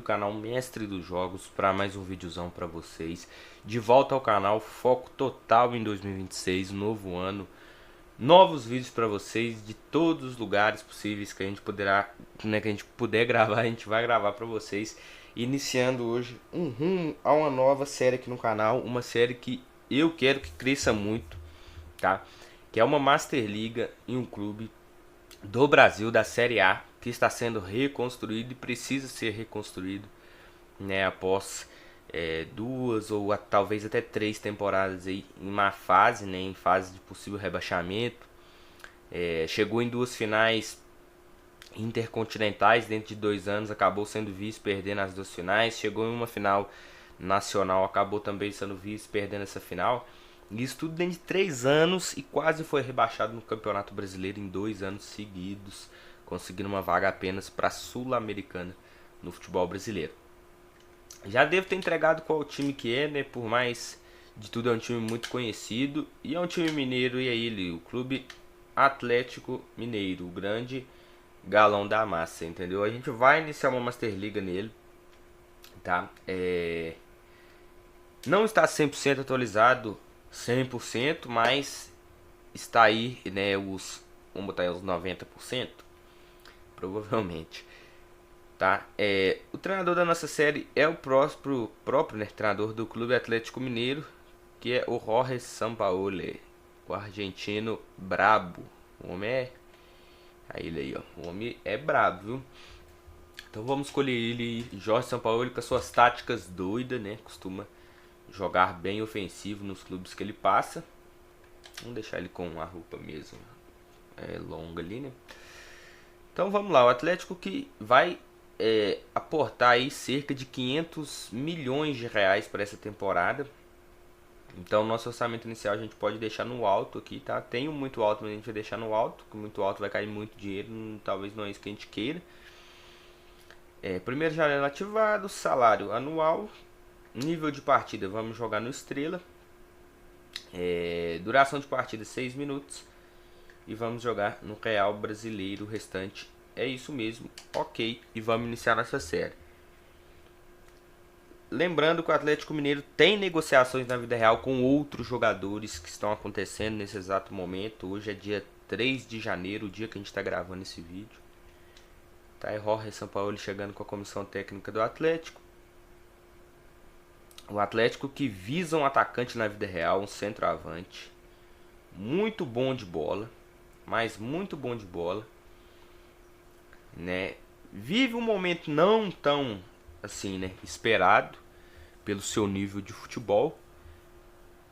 canal Mestre dos Jogos para mais um videozão para vocês. De volta ao canal, foco total em 2026, novo ano, novos vídeos para vocês de todos os lugares possíveis que a gente poderá, né, que a gente puder gravar, a gente vai gravar para vocês. Iniciando hoje um rumo a uma nova série aqui no canal, uma série que eu quero que cresça muito, tá? Que é uma Master Liga em um clube do Brasil, da Série A, que está sendo reconstruído e precisa ser reconstruído, né, após duas ou talvez até três temporadas aí em má fase, né, em fase de possível rebaixamento. Chegou em duas finais intercontinentais dentro de 2 anos, acabou sendo vice, perdendo as duas finais. Chegou em uma final nacional, acabou também sendo vice, perdendo essa final. Isso tudo dentro de 3 anos e quase foi rebaixado no Campeonato Brasileiro em 2 anos seguidos, conseguindo uma vaga apenas para a Sul-Americana no futebol brasileiro. Já devo ter entregado qual o time que é, né? Por mais de tudo é um time muito conhecido e é um time mineiro, e é ele, o Clube Atlético Mineiro, o grande galão da massa, entendeu? A gente vai iniciar uma Master Liga nele, tá? Não está 100% atualizado, 100%, mas está aí, né, vamos botar aí uns 90%, provavelmente, tá? O treinador da nossa série é o próprio, né, treinador do Clube Atlético Mineiro, que é o Jorge Sampaoli, o argentino brabo. O homem aí ele aí, ó, o homem é brabo, viu? Então vamos escolher ele, Jorge Sampaoli, com as suas táticas doidas, né? Costuma jogar bem ofensivo nos clubes que ele passa. Vamos deixar ele com a roupa mesmo longa ali, né? Então vamos lá, o Atlético que vai aportar aí cerca de 500 milhões de reais para essa temporada. Então nosso orçamento inicial a gente pode deixar no alto aqui, tá? Tem um muito alto, mas a gente vai deixar no alto, porque muito alto vai cair muito dinheiro, talvez não é isso que a gente queira. Primeiro janela ativado, salário anual, nível de partida, vamos jogar no Estrela. Duração de partida 6 minutos. E vamos jogar no Real Brasileiro. O restante é isso mesmo. Ok. E vamos iniciar nossa série. Lembrando que o Atlético Mineiro tem negociações na vida real com outros jogadores que estão acontecendo nesse exato momento. Hoje é dia 3 de janeiro, o dia que a gente está gravando esse vídeo. Tá aí Jorge Sampaoli chegando com a comissão técnica do Atlético. O Atlético que visa um atacante na vida real, um centroavante. Muito bom de bola, mas muito bom de bola, né? Vive um momento não tão assim, né, esperado pelo seu nível de futebol,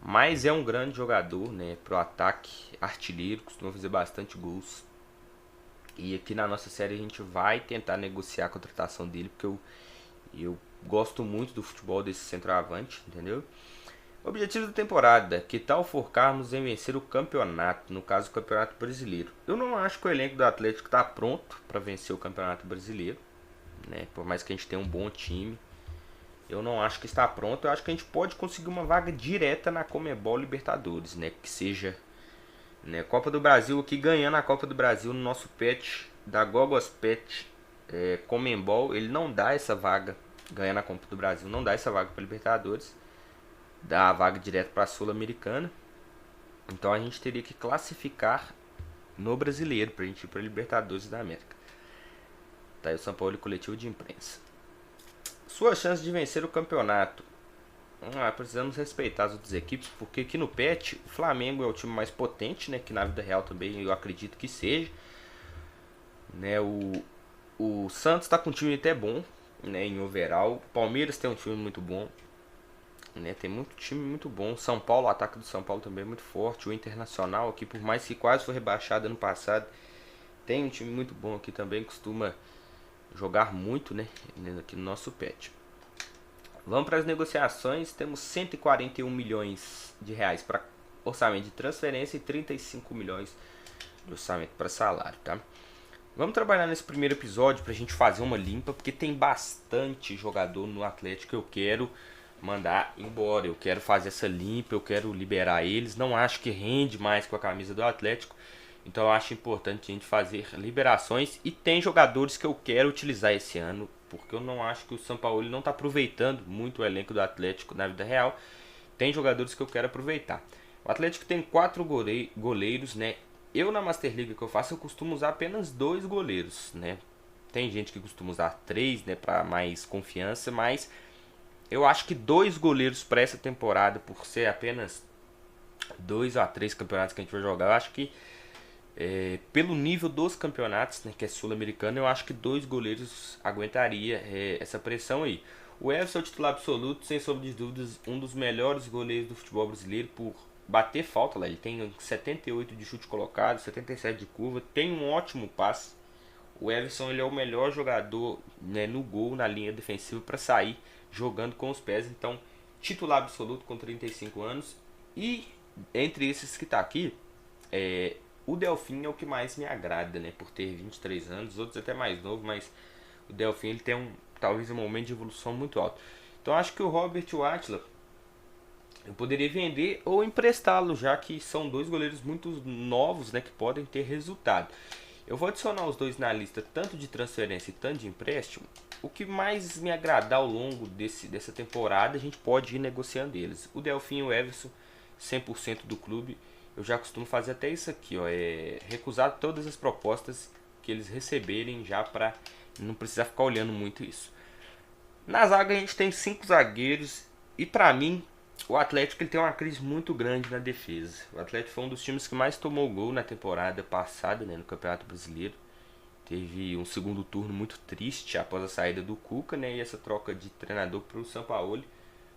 mas é um grande jogador, né, pro ataque, artilheiro, costuma fazer bastante gols. E aqui na nossa série a gente vai tentar negociar a contratação dele, porque eu gosto muito do futebol desse centroavante, entendeu? Objetivo da temporada: que tal focarmos em vencer o campeonato, no caso o Campeonato Brasileiro. Eu não acho que o elenco do Atlético está pronto para vencer o Campeonato Brasileiro, né? Por mais que a gente tenha um bom time, eu não acho que está pronto. Eu acho que a gente pode conseguir uma vaga direta na Conmebol Libertadores, né? Que seja, né, Copa do Brasil aqui, ganhando a Copa do Brasil no nosso patch da Gogos Pet Conmebol, ele não dá essa vaga. Ganhando a Copa do Brasil não dá essa vaga para Libertadores, dá a vaga direto para a Sul-Americana. Então a gente teria que classificar no Brasileiro para a gente ir para Libertadores da América. Tá aí o São Paulo coletivo de imprensa. Sua chance de vencer o campeonato: precisamos respeitar as outras equipes, porque aqui no PET o Flamengo é o time mais potente, né, que na vida real também eu acredito que seja, né? O Santos está com um time até bom, né, em overall. O Palmeiras tem um time muito bom, né, tem muito time muito bom. São Paulo, o ataque do São Paulo também é muito forte. O Internacional aqui, por mais que quase foi rebaixado ano passado, tem um time muito bom aqui também, costuma jogar muito, né, aqui no nosso pet. Vamos para as negociações. Temos 141 milhões de reais para orçamento de transferência e 35 milhões de orçamento para salário, tá? Vamos trabalhar nesse primeiro episódio pra gente fazer uma limpa, porque tem bastante jogador no Atlético que eu quero mandar embora. Eu quero fazer essa limpa, eu quero liberar eles. Não acho que rende mais com a camisa do Atlético, então eu acho importante a gente fazer liberações. E tem jogadores que eu quero utilizar esse ano porque eu não acho que o Sampaoli não está aproveitando muito o elenco do Atlético na vida real. Tem jogadores que eu quero aproveitar. O Atlético tem 4 goleiros, né? Eu na Master League que eu faço, eu costumo usar apenas 2 goleiros, né? Tem gente que costuma usar 3, né, para mais confiança, mas eu acho que 2 goleiros para essa temporada, por ser apenas 2 a 3 campeonatos que a gente vai jogar, eu acho que pelo nível dos campeonatos, né, que é sul-americano, eu acho que 2 goleiros aguentaria essa pressão aí. O Everson é o titular absoluto, sem sombra de dúvidas, um dos melhores goleiros do futebol brasileiro por bater falta lá. Ele tem 78 de chute colocado, 77 de curva, tem um ótimo passe. O Everson ele é o melhor jogador, né, no gol, na linha defensiva, para sair jogando com os pés. Então, titular absoluto com 35 anos. E entre esses que está aqui, o Delfim é o que mais me agrada, né? Por ter 23 anos, outros até mais novo, mas o Delfim ele tem talvez um momento de evolução muito alto. Então acho que o Robert e o Átila eu poderia vender ou emprestá-lo, já que são 2 goleiros muito novos, né? Que podem ter resultado. Eu vou adicionar os 2 na lista, tanto de transferência e tanto de empréstimo. O que mais me agradar ao longo dessa temporada, a gente pode ir negociando eles. O Delfim e o Everson, 100% do clube. Eu já costumo fazer até isso aqui, ó, recusar todas as propostas que eles receberem já para não precisar ficar olhando muito isso. Na zaga a gente tem 5 zagueiros e para mim o Atlético ele tem uma crise muito grande na defesa. O Atlético foi um dos times que mais tomou gol na temporada passada, né, no Campeonato Brasileiro. Teve um segundo turno muito triste após a saída do Cuca, né, e essa troca de treinador para o Sampaoli.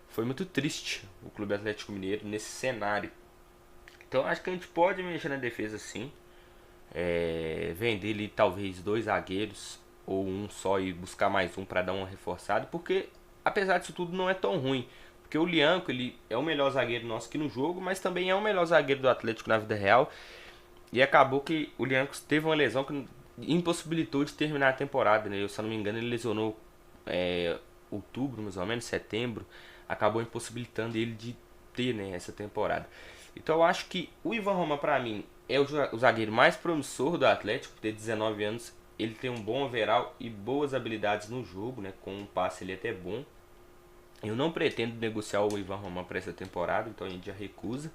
Foi muito triste o Clube Atlético Mineiro nesse cenário. Então acho que a gente pode mexer na defesa sim. Vender ali talvez 2 zagueiros ou um só e buscar mais um para dar uma reforçada. Porque apesar disso tudo não é tão ruim. Porque o Lianco ele é o melhor zagueiro nosso aqui no jogo, mas também é o melhor zagueiro do Atlético na vida real. E acabou que o Lianco teve uma lesão que impossibilitou de terminar a temporada, né? Eu, se eu não me engano, ele lesionou outubro, mais ou menos, setembro. Acabou impossibilitando ele de ter, né, essa temporada. Então eu acho que o Ivan Roma, pra mim, é o zagueiro mais promissor do Atlético, por ter 19 anos. Ele tem um bom overall e boas habilidades no jogo, né? Com um passe ele até bom. Eu não pretendo negociar o Ivan Roma para essa temporada, então a gente já recusa.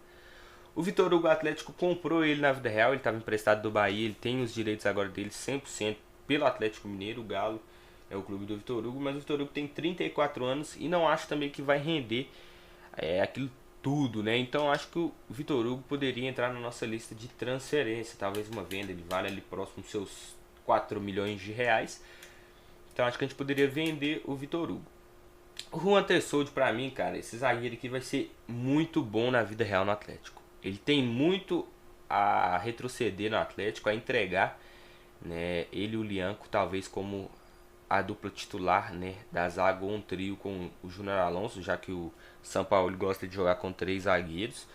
O Vitor Hugo Atlético comprou ele na vida real, ele estava emprestado do Bahia, ele tem os direitos agora dele 100% pelo Atlético Mineiro, o Galo é o clube do Vitor Hugo, mas o Vitor Hugo tem 34 anos e não acho também que vai render aquilo tudo, né? Então acho que o Vitor Hugo poderia entrar na nossa lista de transferência, talvez uma venda, ele vale ali próximo dos seus 4 milhões de reais. Então acho que a gente poderia vender o Vitor Hugo. O Juan Tressolde, pra mim, cara, esse zagueiro aqui vai ser muito bom na vida real no Atlético. Ele tem muito a retroceder no Atlético, a entregar, né? Ele e o Lianco, talvez como a dupla titular, né, da zaga ou um trio com o Júnior Alonso, já que o São Paulo gosta de jogar com 3 zagueiros.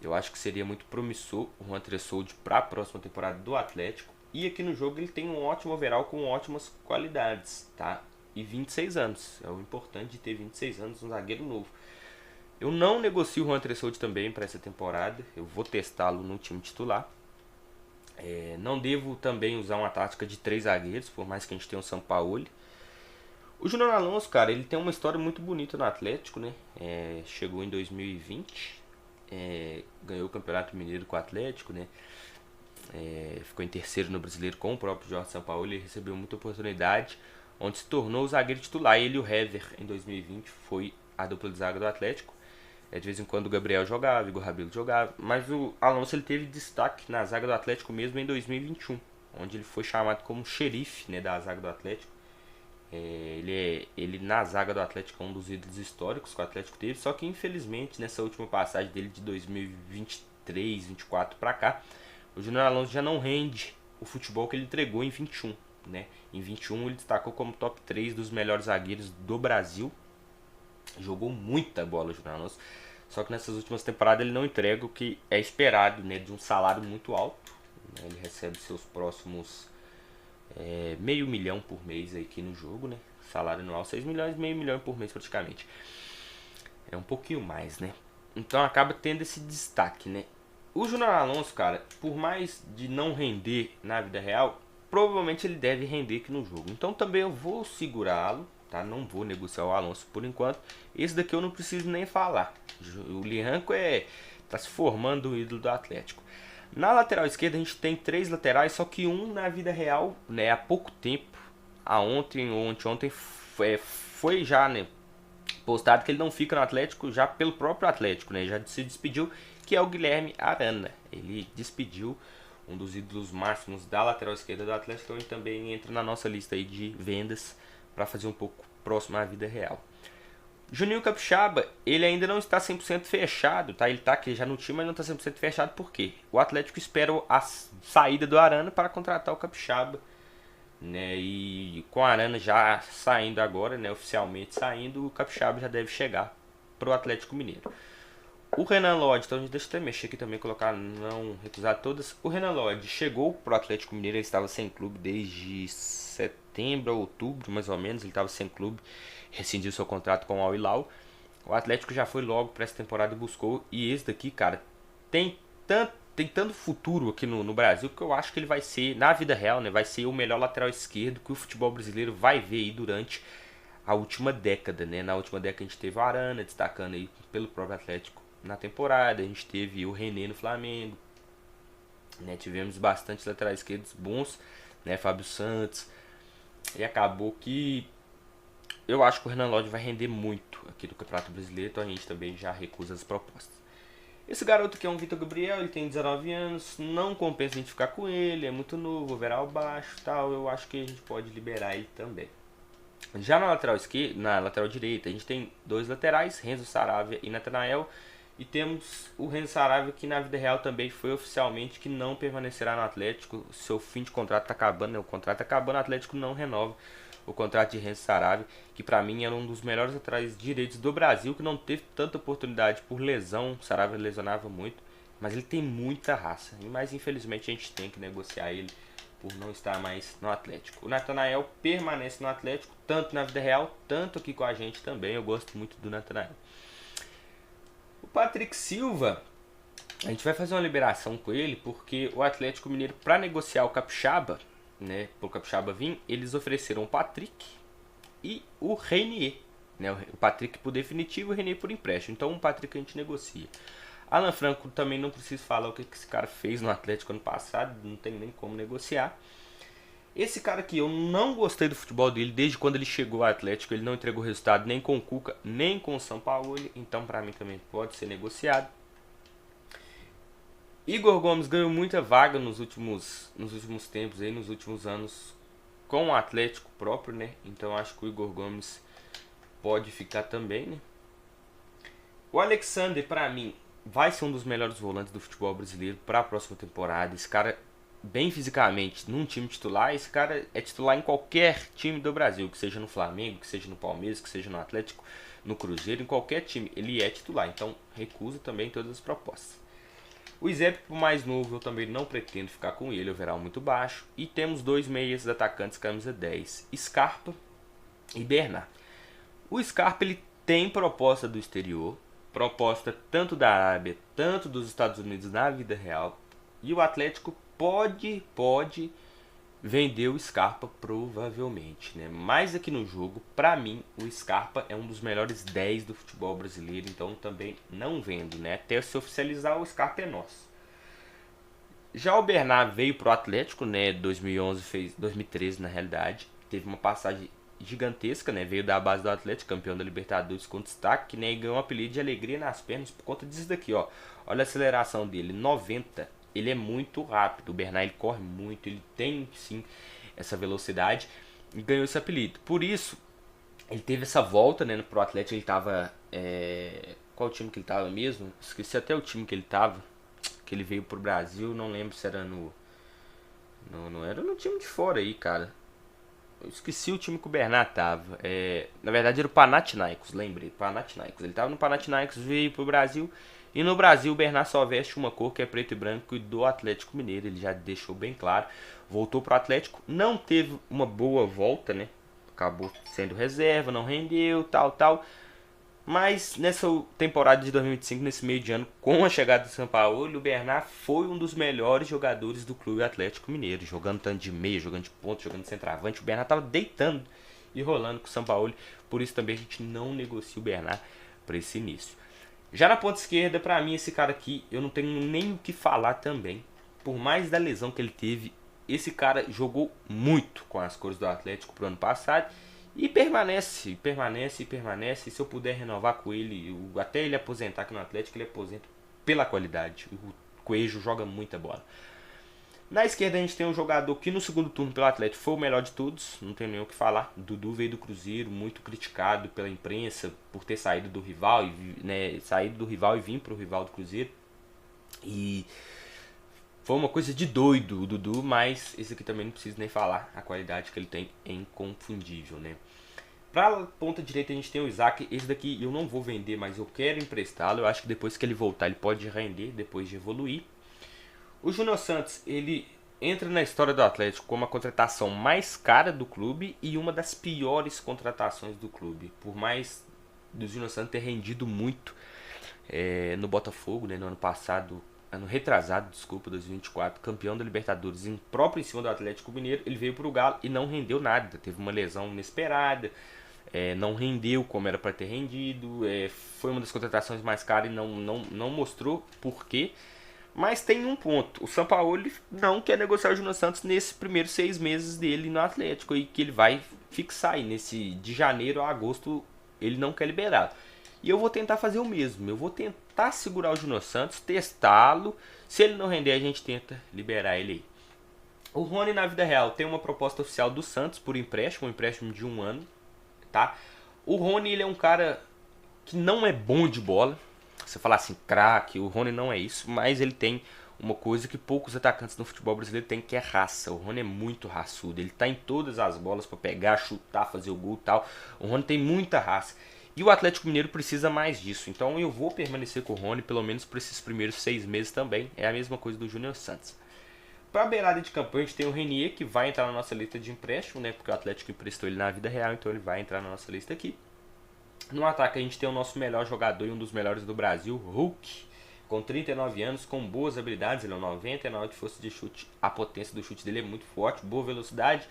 Eu acho que seria muito promissor o Juan Tressolde para a próxima temporada do Atlético. E aqui no jogo ele tem um ótimo overall com ótimas qualidades, tá? E 26 anos. É o importante de ter 26 anos, um zagueiro novo. Eu não negocio o Juan Tressolde também para essa temporada. Eu vou testá-lo no time titular. Não devo também usar uma tática de 3 zagueiros, por mais que a gente tenha o Sampaoli. O Júnior Alonso, cara, ele tem uma história muito bonita no Atlético, né? Chegou em 2020, ganhou o Campeonato Mineiro com o Atlético, né? Ficou em terceiro no Brasileiro com o próprio Jorge Sampaoli, ele recebeu muita oportunidade, onde se tornou o zagueiro titular. Ele e o Hever, em 2020, foi a dupla de zaga do Atlético. De vez em quando o Gabriel jogava, o Igor Rabelo jogava, mas o Alonso ele teve destaque na zaga do Atlético mesmo em 2021, onde ele foi chamado como xerife, né, da zaga do Atlético. Ele na zaga do Atlético é um dos ídolos históricos que o Atlético teve, só que infelizmente nessa última passagem dele de 2023, 24 para cá, o Júnior Alonso já não rende o futebol que ele entregou em 21, né? Em 21 ele destacou como top 3 dos melhores zagueiros do Brasil. Jogou muita bola o Júnior Alonso, só que nessas últimas temporadas ele não entrega o que é esperado, né, de um salário muito alto, né? Ele recebe seus próximos meio milhão por mês aqui no jogo, né? Salário anual 6 milhões, meio milhão por mês praticamente. É um pouquinho mais, né? Então acaba tendo esse destaque, né? O Júnior Alonso, cara, por mais de não render na vida real, provavelmente ele deve render aqui no jogo. Então também eu vou segurá-lo, tá? Não vou negociar o Alonso por enquanto. Esse daqui eu não preciso nem falar. O Liranco tá se formando o ídolo do Atlético. Na lateral esquerda a gente tem 3 laterais, só que um na vida real, né, há pouco tempo, ontem ou anteontem, foi já, né, postado que ele não fica no Atlético já pelo próprio Atlético, né, já se despediu, que é o Guilherme Arana. Ele despediu um dos ídolos máximos da lateral esquerda do Atlético, então ele também entra na nossa lista aí de vendas para fazer um pouco próximo à vida real. Juninho Capixaba, ele ainda não está 100% fechado, tá? Ele está aqui já no time, mas não está 100% fechado, por quê? O Atlético espera a saída do Arana para contratar o Capixaba, né? E com o Arana já saindo agora, né? Oficialmente saindo, o Capixaba já deve chegar para o Atlético Mineiro. O Renan Lodge, então a gente deixa eu até mexer aqui também, colocar não recusar todas. O Renan Lodge chegou para o Atlético Mineiro, ele estava sem clube desde setembro ou outubro, mais ou menos, ele estava sem clube. Rescindiu seu contrato com o Al Hilal. O Atlético já foi logo para essa temporada e buscou. E esse daqui, cara, tem tanto futuro aqui no Brasil que eu acho que ele vai ser, na vida real, né, vai ser o melhor lateral esquerdo que o futebol brasileiro vai ver aí durante a última década, né? Na última década a gente teve o Arana destacando aí pelo próprio Atlético na temporada, a gente teve o René no Flamengo, né? Tivemos bastante laterais esquerdos bons, né? Fábio Santos. E acabou que eu acho que o Renan Lodge vai render muito aqui no Campeonato Brasileiro, então a gente também já recusa as propostas. Esse garoto aqui é um Vitor Gabriel, ele tem 19 anos, não compensa a gente ficar com ele, é muito novo, overall baixo e tal, eu acho que a gente pode liberar ele também. Já na lateral esquerda, na lateral direita, a gente tem 2 laterais, Renzo Saravia e Natanael, e temos o Renzo Saravia que na vida real também foi oficialmente que não permanecerá no Atlético, seu fim de contrato está acabando, né? O contrato acabando, o Atlético não renova o contrato de Renzo Saravia, que para mim era um dos melhores laterais direitos do Brasil, que não teve tanta oportunidade por lesão. O Saravia lesionava muito, mas ele tem muita raça, mas infelizmente a gente tem que negociar ele por não estar mais no Atlético. O Natanael permanece no Atlético, tanto na vida real, tanto aqui com a gente também. Eu gosto muito do Natanael. O Patrick Silva, a gente vai fazer uma liberação com ele, porque o Atlético Mineiro, para negociar o Capixaba, né, pro Capixaba vir, eles ofereceram o Patrick e o Renier, né, o Patrick por definitivo e o Renier por empréstimo. Então o Patrick a gente negocia. Alan Franco também não preciso falar o que esse cara fez no Atlético ano passado, não tem nem como negociar. Esse cara aqui, eu não gostei do futebol dele desde quando ele chegou ao Atlético, ele não entregou resultado nem com o Cuca, nem com o São Paulo, então pra mim também pode ser negociado. Igor Gomes ganhou muita vaga nos últimos tempos, aí, nos últimos anos, com o Atlético próprio, né? Então acho que o Igor Gomes pode ficar também, né? O Alexander, pra mim, vai ser um dos melhores volantes do futebol brasileiro para a próxima temporada. Esse cara, bem fisicamente, num time titular, esse cara é titular em qualquer time do Brasil, que seja no Flamengo, que seja no Palmeiras, que seja no Atlético, no Cruzeiro, em qualquer time, ele é titular. Então recuso também todas as propostas. O Izep, por mais novo, eu também não pretendo ficar com ele, overall muito baixo. E temos 2 meias atacantes, camisa 10, Scarpa e Bernard. O Scarpa, ele tem proposta do exterior, proposta tanto da Arábia, tanto dos Estados Unidos na vida real. E o Atlético pode vender o Scarpa provavelmente, né? Mas aqui no jogo, pra mim, o Scarpa é um dos melhores 10 do futebol brasileiro, então também não vendo, né? Até se oficializar, o Scarpa é nosso. Já o Bernard veio pro Atlético, né? 2013 na realidade, teve uma passagem gigantesca, né? Veio da base do Atlético, campeão da Libertadores com destaque, né? E ganhou um apelido de alegria nas pernas por conta disso daqui, ó. Olha a aceleração dele, 90. Ele é muito rápido, o Bernard ele corre muito, ele tem sim essa velocidade e ganhou esse apelido. Por isso, ele teve essa volta, né, pro Atlético. Ele tava, qual time que ele tava mesmo? Esqueci até o time que ele tava, que ele veio pro Brasil, não lembro se era não era no time de fora aí, cara. Eu esqueci o time que o Bernard tava. Na verdade era o Panathinaikos, lembrei, Panathinaikos. Ele tava no Panathinaikos, veio pro Brasil. E no Brasil o Bernard só veste uma cor que é preto e branco e do Atlético Mineiro, ele já deixou bem claro. Voltou pro Atlético, não teve uma boa volta, né? Acabou sendo reserva, não rendeu, tal. Mas nessa temporada de 2025, nesse meio de ano, com a chegada do Sampaoli, o Bernard foi um dos melhores jogadores do Clube Atlético Mineiro, jogando tanto de meia, jogando de ponta, jogando de centroavante. O Bernard estava deitando e rolando com o Sampaoli, por isso também a gente não negocia o Bernard para esse início. Já na ponta esquerda, para mim, esse cara aqui, eu não tenho nem o que falar também. Por mais da lesão que ele teve, esse cara jogou muito com as cores do Atlético pro ano passado. E permanece. Se eu puder renovar com ele, até ele aposentar aqui no Atlético, ele aposenta pela qualidade. O Coelho joga muita bola. Na esquerda a gente tem um jogador que no segundo turno pelo Atlético foi o melhor de todos, não tem nem o que falar. Dudu veio do Cruzeiro, muito criticado pela imprensa por ter saído do rival, saído do rival e vir pro rival do Cruzeiro. E foi uma coisa de doido o Dudu, mas esse aqui também não preciso nem falar. A qualidade que ele tem é inconfundível, né? Pra ponta direita a gente tem o Isaac. Esse daqui eu não vou vender, mas eu quero emprestá-lo. Eu acho que depois que ele voltar ele pode render, depois de evoluir. O Júnior Santos, ele entra na história do Atlético como a contratação mais cara do clube e uma das piores contratações do clube. Por mais do Júnior Santos ter rendido muito no Botafogo, né, no ano passado, ano retrasado, desculpa, 2024, campeão da Libertadores, próprio em cima do Atlético Mineiro, ele veio para o Galo e não rendeu nada. Teve uma lesão inesperada, não rendeu como era para ter rendido, foi uma das contratações mais caras e não mostrou por quê. Mas tem um ponto, o Sampaoli não quer negociar o Júnior Santos nesses primeiros 6 meses dele no Atlético, e que ele vai fixar aí, de janeiro a agosto ele não quer liberar. E eu vou tentar fazer o mesmo, eu vou tentar segurar o Júnior Santos, testá-lo, se ele não render a gente tenta liberar ele aí. O Rony na vida real tem uma proposta oficial do Santos por empréstimo, um empréstimo de 1 ano, tá? O Rony ele é um cara que não é bom de bola. Você falar assim, craque, o Rony não é isso, mas ele tem uma coisa que poucos atacantes no futebol brasileiro têm, que é raça. O Rony é muito raçudo, ele tá em todas as bolas para pegar, chutar, fazer o gol e tal. O Rony tem muita raça. E o Atlético Mineiro precisa mais disso. Então eu vou permanecer com o Rony, pelo menos por esses primeiros 6 meses também. É a mesma coisa do Júnior Santos. Para a beirada de campanha, a gente tem o Renier, que vai entrar na nossa lista de empréstimo, né? Porque o Atlético emprestou ele na vida real, então ele vai entrar na nossa lista aqui. No ataque a gente tem o nosso melhor jogador e um dos melhores do Brasil, Hulk, com 39 anos, com boas habilidades, ele é um 99 de força de chute, a potência do chute dele é muito forte, boa velocidade,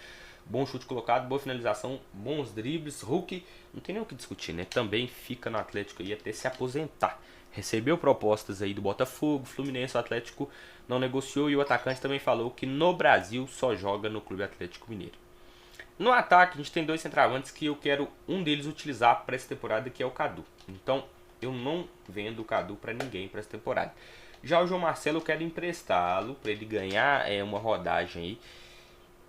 bom chute colocado, boa finalização, bons dribles. Hulk, não tem nem o que discutir, né? Também fica no Atlético aí até se aposentar. Recebeu propostas aí do Botafogo, Fluminense, o Atlético não negociou, e o atacante também falou que no Brasil só joga no Clube Atlético Mineiro. No ataque, a gente tem 2 centroavantes que eu quero um deles utilizar para essa temporada, que é o Cadu. Então, eu não vendo o Cadu para ninguém para essa temporada. Já o João Marcelo, eu quero emprestá-lo para ele ganhar uma rodagem aí,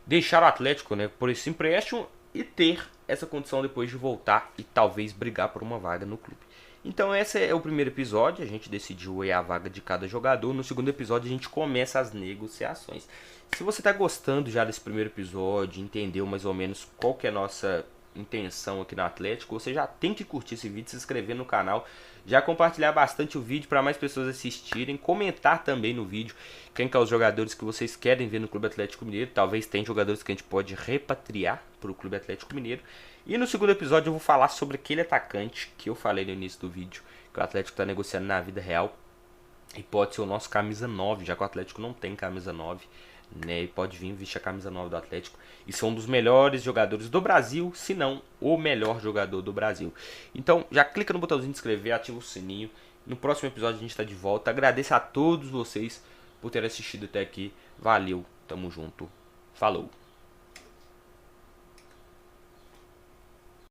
deixar o Atlético, né, por esse empréstimo e ter essa condição depois de voltar e talvez brigar por uma vaga no clube. Então esse é o primeiro episódio, a gente decidiu a vaga de cada jogador. No segundo episódio a gente começa as negociações. Se você está gostando já desse primeiro episódio, entendeu mais ou menos qual que é a nossa intenção aqui no Atlético, você já tem que curtir esse vídeo, se inscrever no canal, já compartilhar bastante o vídeo para mais pessoas assistirem, comentar também no vídeo quem que é os jogadores que vocês querem ver no Clube Atlético Mineiro. Talvez tem jogadores que a gente pode repatriar para o Clube Atlético Mineiro. E no segundo episódio eu vou falar sobre aquele atacante que eu falei no início do vídeo, que o Atlético está negociando na vida real, e pode ser o nosso camisa 9, já que o Atlético não tem camisa 9, né? E pode vir vestir a camisa 9 do Atlético e ser um dos melhores jogadores do Brasil, se não o melhor jogador do Brasil. Então já clica no botãozinho de inscrever, ativa o sininho. No próximo episódio a gente está de volta. Agradeço a todos vocês por terem assistido até aqui. Valeu, tamo junto, falou.